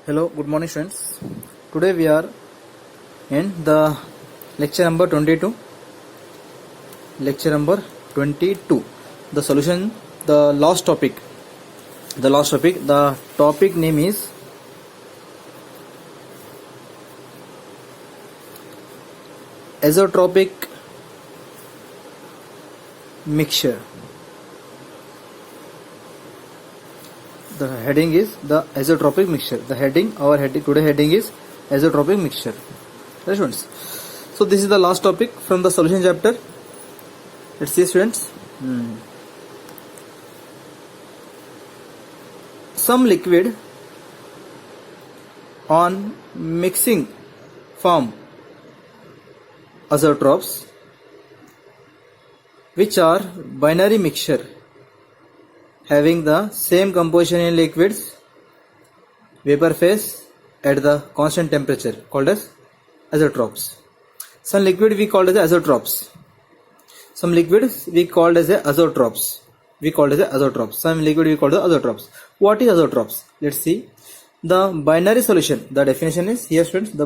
Hello, good morning students. Today we are in the lecture number 22. Lecture number 22. The solution, the last topic. The topic name is azeotropic mixture. The heading is the azeotropic mixture. Today heading is azeotropic mixture. Right, students. So this is the last topic from the solution chapter. Let's see, students. Some liquid on mixing form azeotropes, which are binary mixture having the same composition in liquids, vapor phase at the constant temperature, called as azeotropes. Some liquid we called as azeotropes. Some liquids we called as azeotropes. Some liquid we called as azeotropes. What is azeotropes? Let's see. The binary solution. The definition is here, students. The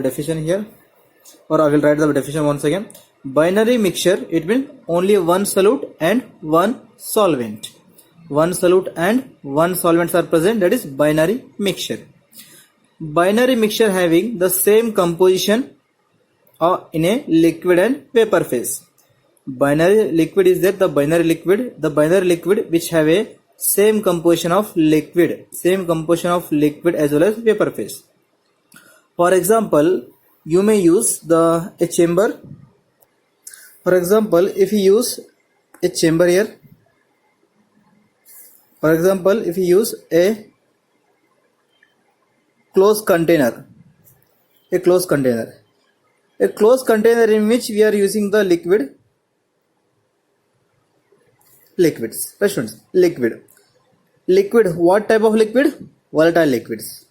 definition here, or I will write the definition once again. Binary mixture, it means only one solute and one solvent. One solute and one solvents are present, that is binary mixture. Binary mixture having the same composition in a liquid and vapor phase. Binary liquid is that the binary liquid which have a same composition of liquid as well as vapor phase. For example, you may use a chamber. For example, if you use a chamber here, for example, if you use a closed container in which we are using the liquids. Right, students? Liquid. What type of liquid? Volatile liquids.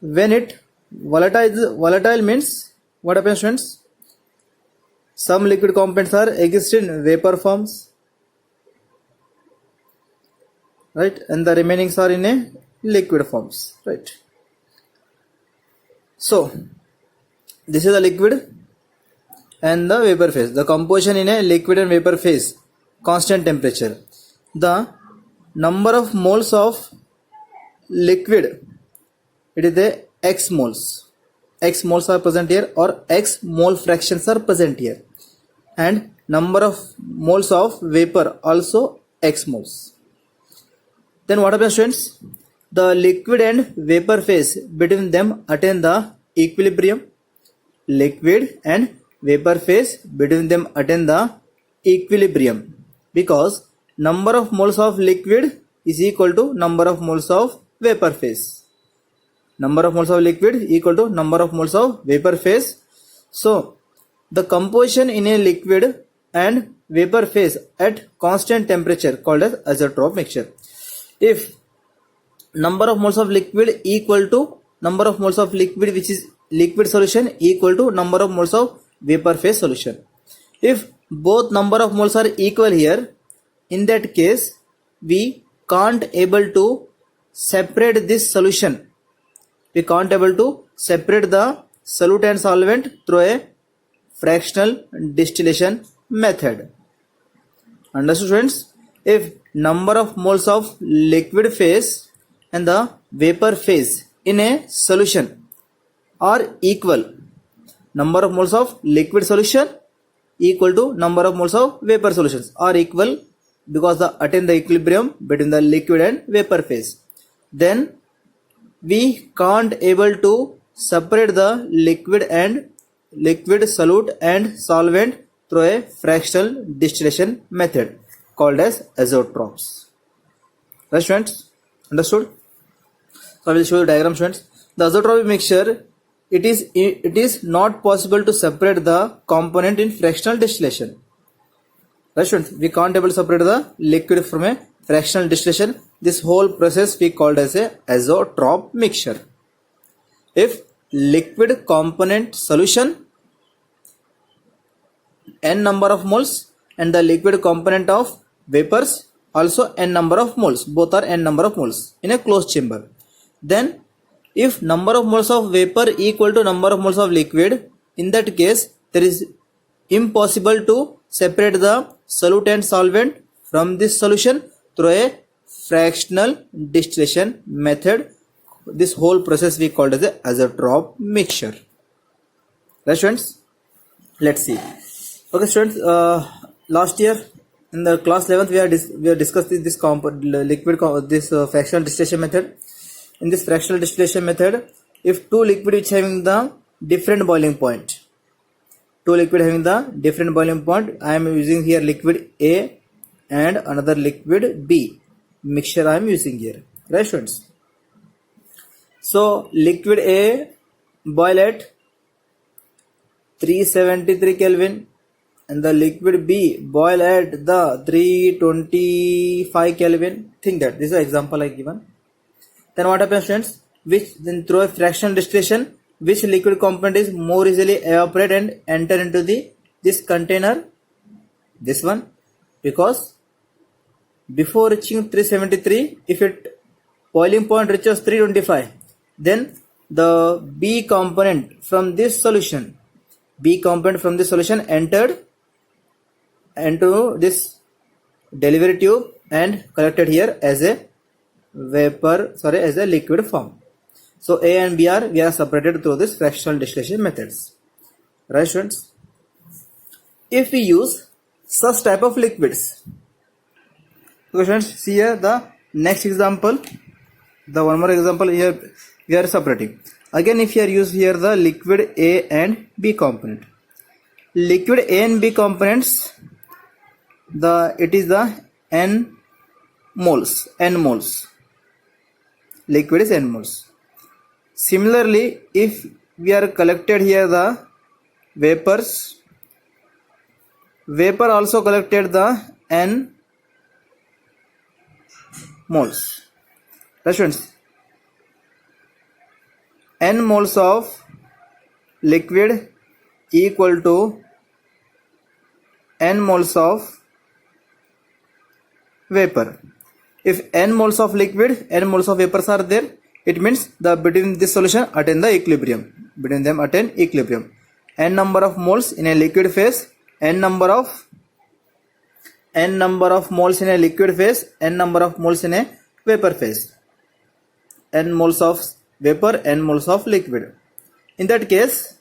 When it volatile means what happens, students? Some liquid components are exist in vapor forms, right, and the remaining are in a liquid forms, right? So this is the liquid and the vapor phase. The composition in a liquid and vapor phase, constant temperature. The number of moles of liquid, it is the X moles. X moles are present here, or X mole fractions are present here, and number of moles of vapor also X moles. Then what happens, students? The liquid and vapor phase between them attain the equilibrium. Liquid and vapor phase between them attain the equilibrium, because number of moles of liquid is equal to number of moles of vapor phase. Number of moles of liquid equal to number of moles of vapor phase. So the composition in a liquid and vapor phase at constant temperature called as azeotrope mixture. If number of moles of liquid equal to number of moles of liquid which is liquid solution equal to number of moles of vapor phase solution. If both number of moles are equal here, in that case we can't able to separate this solution. We can't able to separate the solute and solvent through a fractional distillation method. Understood, students? If number of moles of liquid phase and the vapor phase in a solution are equal, number of moles of liquid solution equal to number of moles of vapor solutions are equal, because they attain the equilibrium between the liquid and vapor phase, then we can't able to separate the liquid solute and solvent through a fractional distillation method called as azeotropes. Right, students? Understood? So I will show you diagram, students. The azeotropic mixture, it is not possible to separate the component in fractional distillation. Right, students? We can't able to separate the liquid from a fractional distillation. This whole process we called as a azeotrope mixture. If liquid component solution n number of moles and the liquid component of vapors also n number of moles, both are n number of moles in a closed chamber, then If number of moles of vapor equal to number of moles of liquid, in that case there is impossible to separate the solute and solvent from this solution through a fractional distillation method. This whole process we called as a azeotrope mixture. Right students, let's see. Okay students, last year in the class 11th we have discussed this fractional distillation method. In this fractional distillation method, if two liquid which having the different boiling point, I am using here liquid A and another liquid B mixture I am using here, right students? So liquid A boil at 373 Kelvin and the liquid B boil at the 325 Kelvin. Think that this is an example I given. Then what happens students? Then through a fractional distillation, which liquid component is more easily evaporate and enter into this container? This one, because before reaching 373, if it boiling point reaches 325, then the B component from this solution entered into this delivery tube and collected here as a liquid form. So A and B we are separated through this fractional distillation methods, right students? If we use such type of liquids, okay students, see here the next example, the one more example here we are separating. Again, if you are use here the liquid A and B component, liquid A and B components, it is the N moles, liquid is N moles. Similarly, if we are collected here the vapor also collected the N moles. Right students, N moles of liquid equal to N moles of vapor. If N moles of liquid, N moles of vapors are there, it means the between this solution attain the equilibrium. Between them attain equilibrium. N number of moles in a liquid phase, N number of moles in a liquid phase, N number of moles in a vapor phase. N moles of vapor, N moles of liquid. In that case,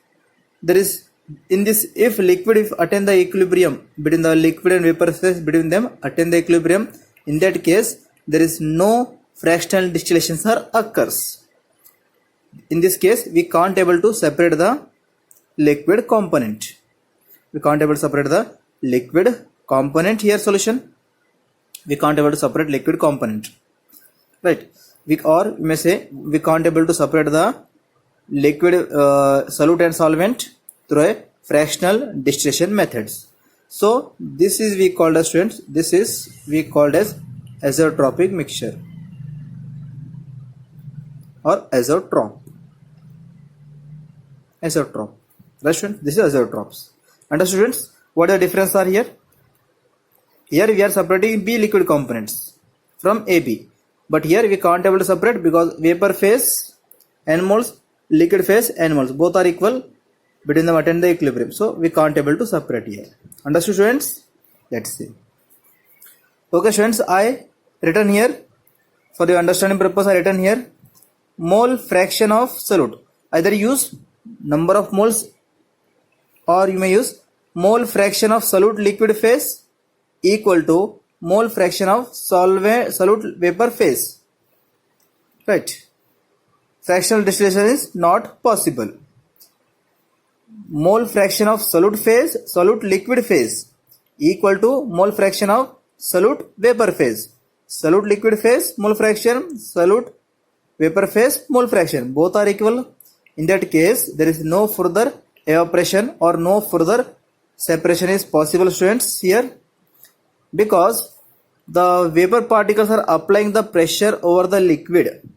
there is if liquid attain the equilibrium between the liquid and vapor phase, between them attain the equilibrium, in that case there is no fractional distillation occurs. In this case, we can't able to separate the liquid component. We can't able to separate the liquid component here solution. We can't able to separate liquid component, right? We may say we can't able to separate the liquid solute and solvent through a fractional distillation methods. So this is we called as students. This is we called as azeotropic mixture or azeotrope. Right students, this is azeotropes. Understood students? What the difference are here? Here we are separating B liquid components from AB, but here we can't able to separate because vapor phase N moles, liquid phase N moles, both are equal, between them attain the equilibrium, so we can't able to separate here. Understood students? Let's see. Okay students, I written here for your understanding purpose. I written here mole fraction of solute. Either use number of moles or you may use mole fraction of solute liquid phase equal to mole fraction of solute vapor phase, right? Fractional distillation is not possible. Mole fraction of solute liquid phase equal to mole fraction of solute vapor phase. Solute liquid phase mole fraction, solute vapor phase mole fraction, both are equal. In that case, there is no further evaporation or no further separation is possible students here, because the vapor particles are applying the pressure over the liquid.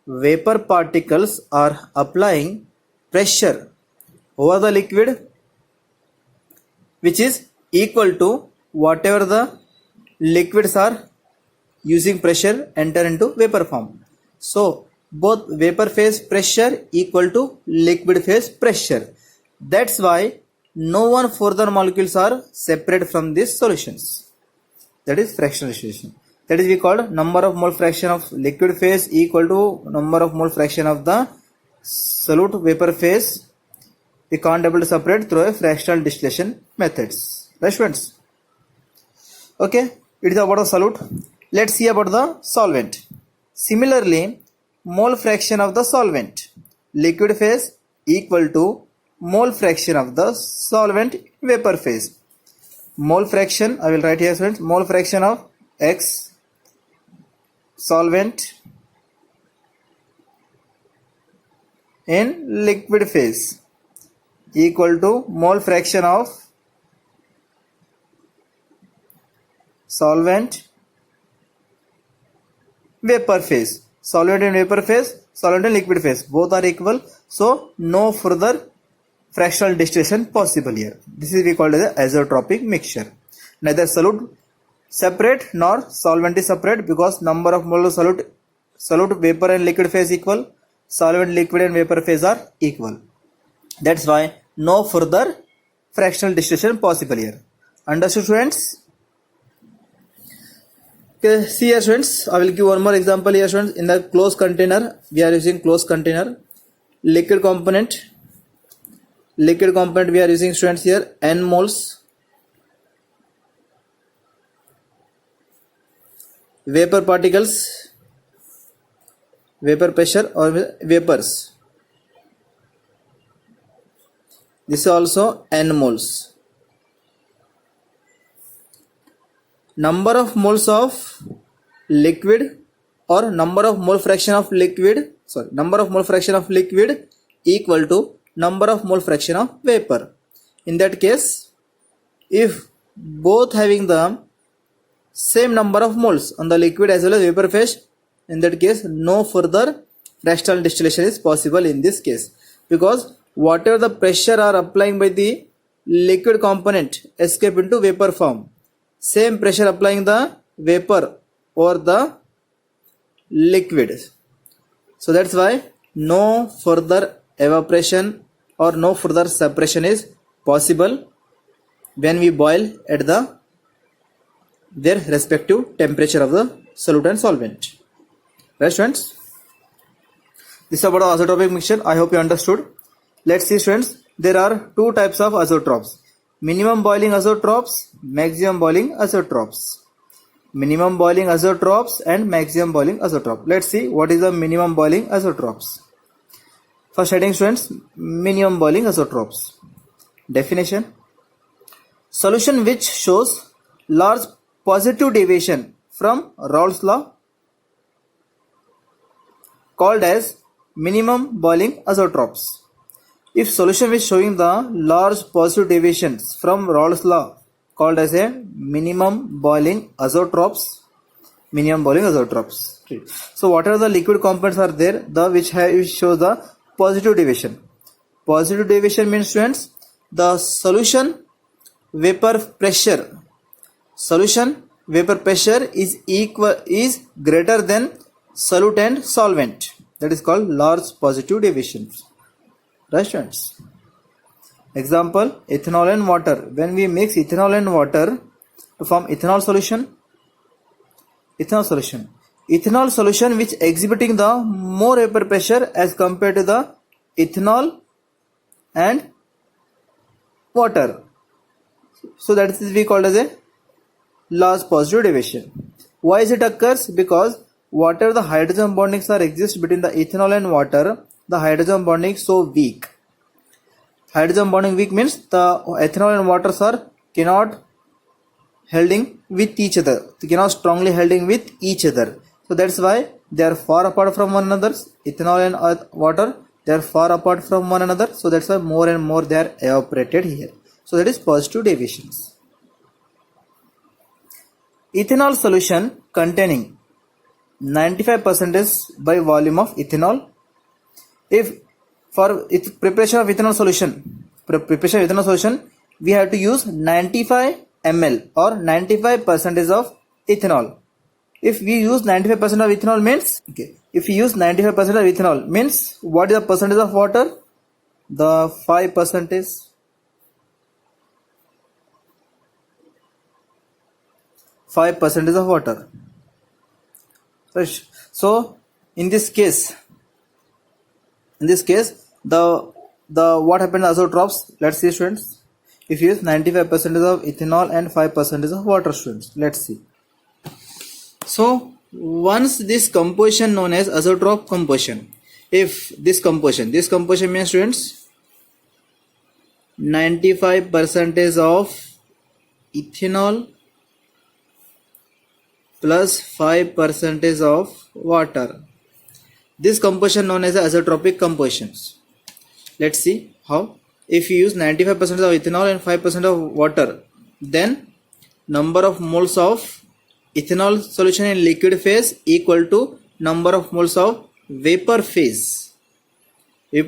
Vapor particles are applying pressure over the liquid, which is equal to whatever the liquids are using pressure enter into vapor form. So both vapor phase pressure equal to liquid phase pressure. That's why no one further molecules are separate from these solutions. That is fractional distillation. That is we called number of mole fraction of liquid phase equal to number of mole fraction of the solute vapor phase. We can't able to separate through a fractional distillation methods. Right friends? Okay, it is about the solute. Let's see about the solvent. Similarly, mole fraction of the solvent liquid phase equal to mole fraction of the solvent vapor phase. Mole fraction, I will write here friends, mole fraction of X solvent in liquid phase equal to mole fraction of solvent vapor phase. Solvent in vapor phase, solvent in liquid phase, both are equal, so no further fractional distillation possible here. This is we called as a isotropic mixture. Neither solute separate nor solvent is separate because number of moles of solute vapor and liquid phase equal, solvent liquid and vapor phase are equal. That's why no further fractional distillation possible here. Understood students? Okay, see here students, I will give one more example here students. In the closed container, we are using closed container. Liquid component we are using students here n moles. Vapor particles, vapor pressure or vapors, this is also n moles. Number of moles of liquid or number of mole fraction of liquid equal to number of mole fraction of vapor. In that case, if both having the same number of moles on the liquid as well as vapor phase, in that case no further fractional distillation is possible in this case, because whatever the pressure are applying by the liquid component escape into vapor form, same pressure applying the vapor or the liquid. So that's why no further evaporation or no further separation is possible when we boil at their respective temperature of the solute and solvent. Right students? This is about isotropic mixture. I hope you understood. Let's see students, there are two types of isotopes: minimum boiling isotopes, maximum boiling isotopes. Minimum boiling isotopes and maximum boiling isotope. Let's see what is the minimum boiling isotopes. First heading students, minimum boiling isotopes. Definition: solution which shows large positive deviation from Raoult's law called as minimum boiling isotopes. If solution is showing the large positive deviations from Raoult's law called as a minimum boiling isotopes. So whatever the liquid components are there, which shows the positive deviation. Positive deviation means students, the solution vapor pressure is greater than solute and solvent. That is called large positive deviations. Right students? Example, ethanol and water. When we mix ethanol and water to form ethanol solution which exhibiting the more vapor pressure as compared to the ethanol and water. So that is we called as a large positive deviation. Why is it occurs? Because whatever the hydrogen bondings are exist between the ethanol and water, the hydrogen bonding is so weak. Hydrogen bonding weak means the ethanol and waters are cannot holding with each other. They cannot strongly holding with each other. So that's why they are far apart from one another. Ethanol and water, they are far apart from one another. So that's why more and more they are evaporated here. So that is positive deviations. Ethanol solution containing 95% by volume of ethanol. If for preparation of ethanol solution, we have to use 95 ml or 95% of ethanol. If we use 95% of ethanol means, okay, if we use 95% of ethanol means, what is the percentage of water? The 5% is 5% of water. Right. So in this case, the what happens also drops. Let's see, students. If you use 95% of ethanol and 5% of water, students. Let's see. So once this composition known as azeotrope composition, if this composition means, students, 95% of ethanol plus 5% of water. This composition known as azeotropic compositions. Let's see how. If you use 95% of ethanol and 5% of water, then number of moles of ethanol solution in liquid phase equal to number of moles of vapor phase of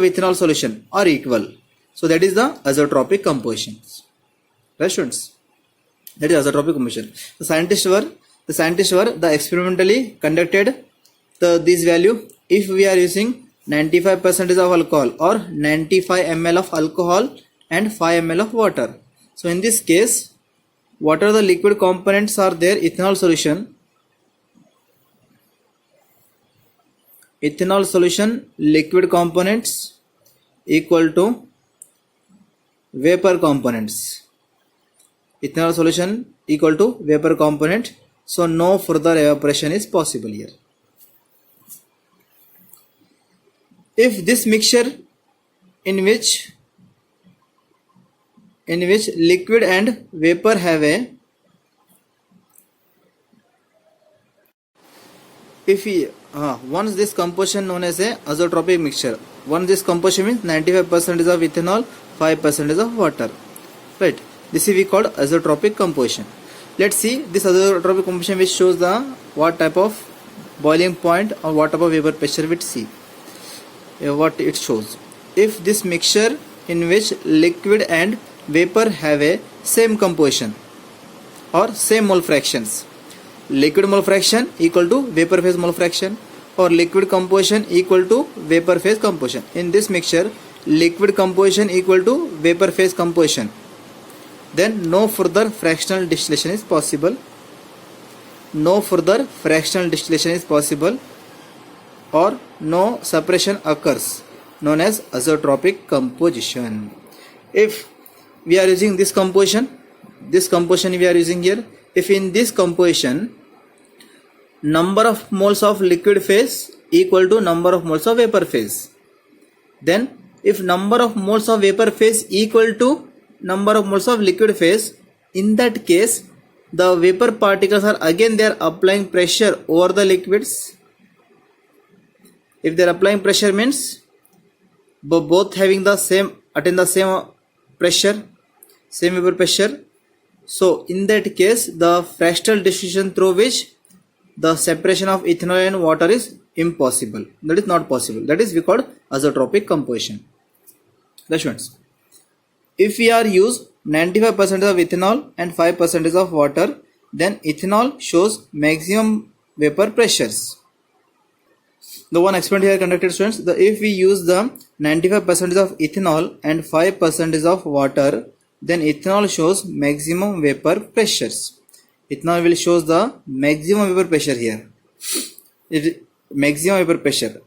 ethanol solution are equal. So that is the azeotropic compositions. Right, students? That is azeotropic composition. The scientists were experimentally conducted this value. If we are using 95% of alcohol or 95 ml of alcohol and 5 ml of water. So in this case, what are the liquid components are there? Ethanol solution liquid components equal to vapor components. Ethanol solution equal to vapor component. So no further evaporation is possible here. If this mixture in which liquid and vapor have a, once this composition known as a azeotropic mixture, once this composition means 95% of ethanol, 5% of water, right? This is we called azeotropic composition. Let's see this azeotropic composition, which shows the what type of boiling point or what type of vapor pressure we see. What it shows, if this mixture in which liquid and vapor have a same composition or same mole fractions, liquid mole fraction equal to vapor phase mole fraction, or liquid composition equal to vapor phase composition. In this mixture, liquid composition equal to vapor phase composition, then no further fractional distillation is possible. Or no separation occurs, known as azeotropic composition. If we are using this composition we are using here, if in this composition number of moles of liquid phase equal to number of moles of vapor phase, then if number of moles of vapor phase equal to number of moles of liquid phase, in that case the vapor particles are again they are applying pressure over the liquids. If they are applying pressure means both having the same pressure, same vapor pressure. So in that case, the fractional distillation through which the separation of ethanol and water is impossible. That is not possible. That is we called azeotropic composition. That's right. If we are use 95% of ethanol and 5% of water, then ethanol shows maximum vapor pressures. The one experiment here conducted, students, if we use the 95% of ethanol and 5% of water, then ethanol shows maximum vapor pressures. Ethanol will shows the maximum vapor pressure here. Maximum vapor pressure.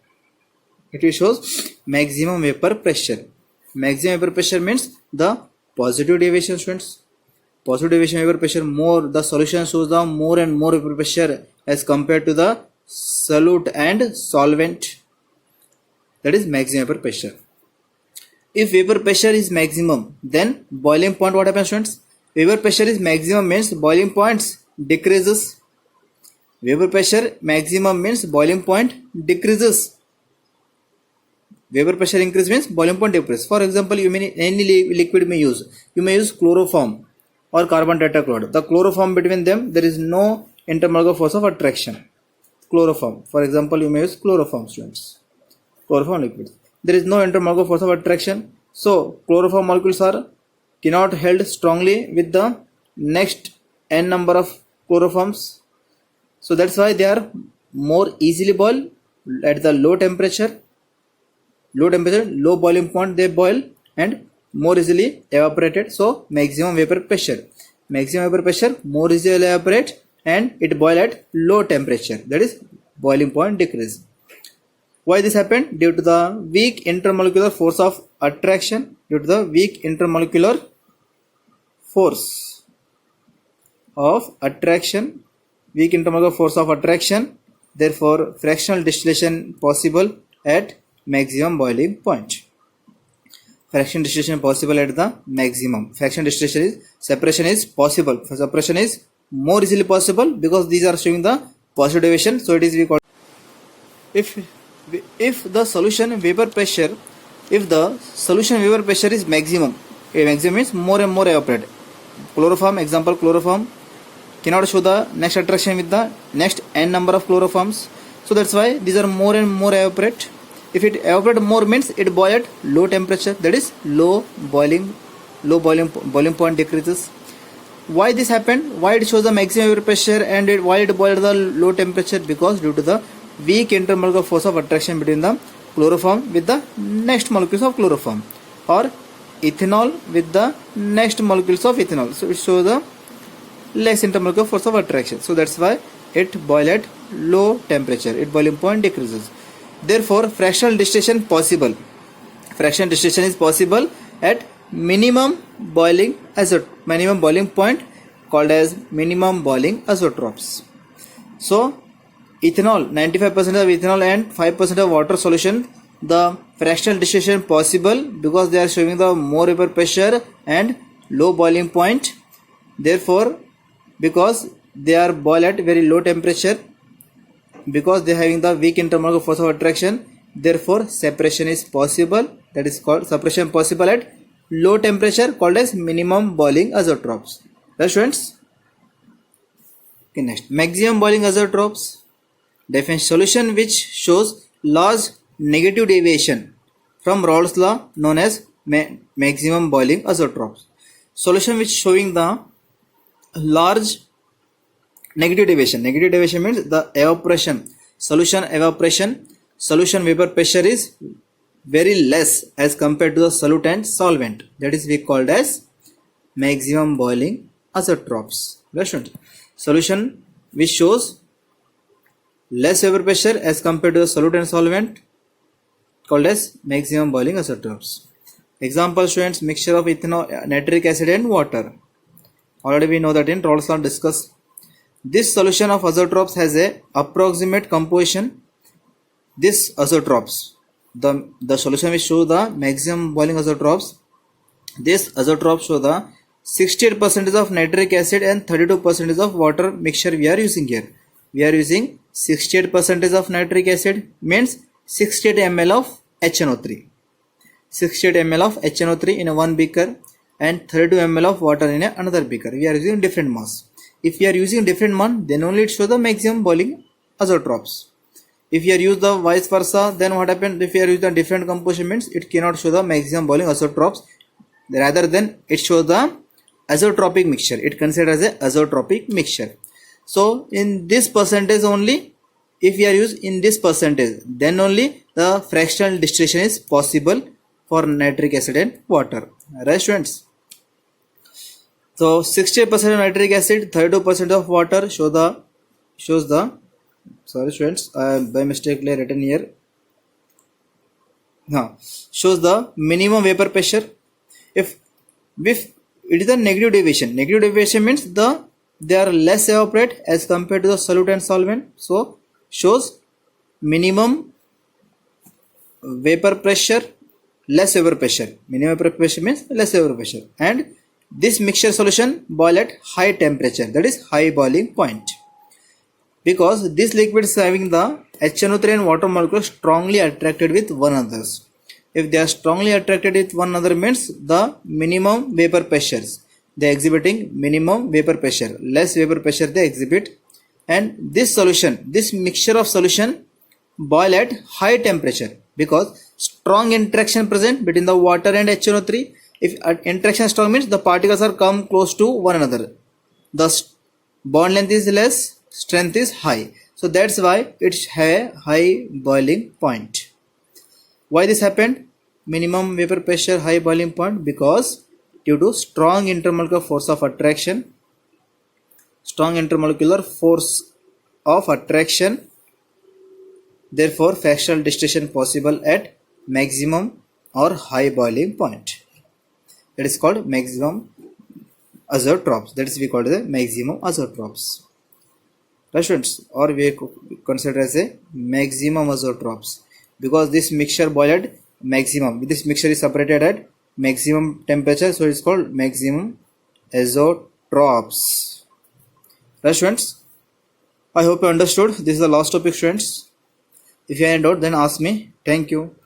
It will shows maximum vapor pressure. Maximum vapor pressure means the positive deviation, students. Positive deviation vapor pressure, more the solution shows the more and more vapor pressure as compared to the solute and solvent. That is maximum vapor pressure. If vapor pressure is maximum, then boiling point what happens, students? Vapor pressure is maximum means boiling points decreases. Vapor pressure maximum means boiling point decreases. Vapor pressure increase means boiling point decrease. For example, you may any liquid you may use chloroform or carbon tetrachloride. The chloroform, between them there is no intermolecular force of attraction. Chloroform, for example, you may use chloroform, students. Chloroform liquid. There is no intermolecular force of attraction. So chloroform molecules are cannot held strongly with the next n number of chloroforms. So that's why they are more easily boil at the low temperature, low boiling point they boil, and more easily evaporated. So maximum vapor pressure more easily evaporate and it boil at low temperature, that is boiling point decrease. Why this happened? Due to the weak intermolecular force of attraction. Due to the weak intermolecular force of attraction, therefore fractional distillation possible at maximum boiling point. Fraction distillation possible at the maximum. Fraction distillation is separation is possible. Separation is more easily possible because these are showing the positive deviation. So it is we call if the solution vapor pressure is maximum. A maximum means more and more evaporate. Chloroform, example chloroform cannot show the next attraction with the next n number of chloroforms. So that's why these are more and more evaporate. If it evaporate more means it boil at low temperature, that is boiling point decreases. Why this happened? Why it shows the maximum vapor pressure and why it boil at the low temperature? Because due to the weak intermolecular force of attraction between the chloroform with the next molecules of chloroform, or ethanol with the next molecules of ethanol. So it shows the less intermolecular force of attraction. So that's why it boil at low temperature. Its boiling point decreases. Therefore fractional distillation possible. Fractional distillation is possible at minimum boiling point called as minimum boiling isotopes. So ethanol, 95% of ethanol and 5% of water solution, the fractional distillation possible because they are showing the more vapor pressure and low boiling point. Therefore because they are boiled at very low temperature, because they are having the weak intermolecular force of attraction, therefore separation is possible. That is called separation possible at low temperature called as minimum boiling isotopes. Right students? Okay, next maximum boiling isotopes. Definition: solution which shows large negative deviation from Raoult's law known as maximum boiling isotopes. Solution which showing the large negative deviation. Negative deviation means the evaporation. Solution vapor pressure is very less as compared to the solute and solvent. That is we called as maximum boiling isotopes. Right? Solution which shows less vapor pressure as compared to the solute and solvent called as maximum boiling isotopes. Example students: mixture of ethanol, nitric acid and water. Already we know that in Raoult's law discussed. This solution of isotopes has a approximate composition. This isotopes, the solution will show the maximum boiling isotopes. This isotopes show the 68% of nitric acid and 32% of water mixture we are using here. We are using 68% of nitric acid means 68 ml of HNO3. 68 ml of HNO3 in one beaker and 32 ml of water in another beaker. We are using different mass. If we are using different mass, then only it shows the maximum boiling isotopes. If you are use the vice versa, then what happens? If you are using the different composition means it cannot show the maximum boiling isotopes. Rather than it shows the isotropic mixture. It considered as a isotropic mixture. So in this percentage only, if we are used in this percentage, then only the fractional distillation is possible for nitric acid and water. Right students? So 68% of nitric acid, 32% of water shows the sorry students, by mistakenly written here. Shows the minimum vapor pressure. If it is a negative deviation. Negative deviation means they are less evaporate as compared to the solute and solvent. So shows minimum vapor pressure, less vapor pressure. Minimum vapor pressure means less vapor pressure. And this mixture solution boil at high temperature, that is high boiling point. Because this liquid is having the HNO3 and water molecules strongly attracted with one another. If they are strongly attracted with one another means the minimum vapor pressures. They are exhibiting minimum vapor pressure. Less vapor pressure they exhibit. And this solution, this mixture of solution boil at high temperature because strong interaction present between the water and HNO3. If interaction strong means the particles are come close to one another. Thus bond length is less, strength is high. So that's why it's a high boiling point. Why this happened? Minimum vapor pressure, high boiling point, because due to strong intermolecular force of attraction, strong intermolecular force of attraction, therefore fractional distillation possible at maximum or high boiling point. That is called maximum azeotrophs. That is we call the maximum azeotrophs. Right, students, or we consider as a maximum azeotrophs, because this mixture boiled at maximum. This mixture is separated at maximum temperature, so it's called maximum azeotrophs. Right, students, I hope you understood. This is the last topic, students. If you have any doubt, then ask me. Thank you.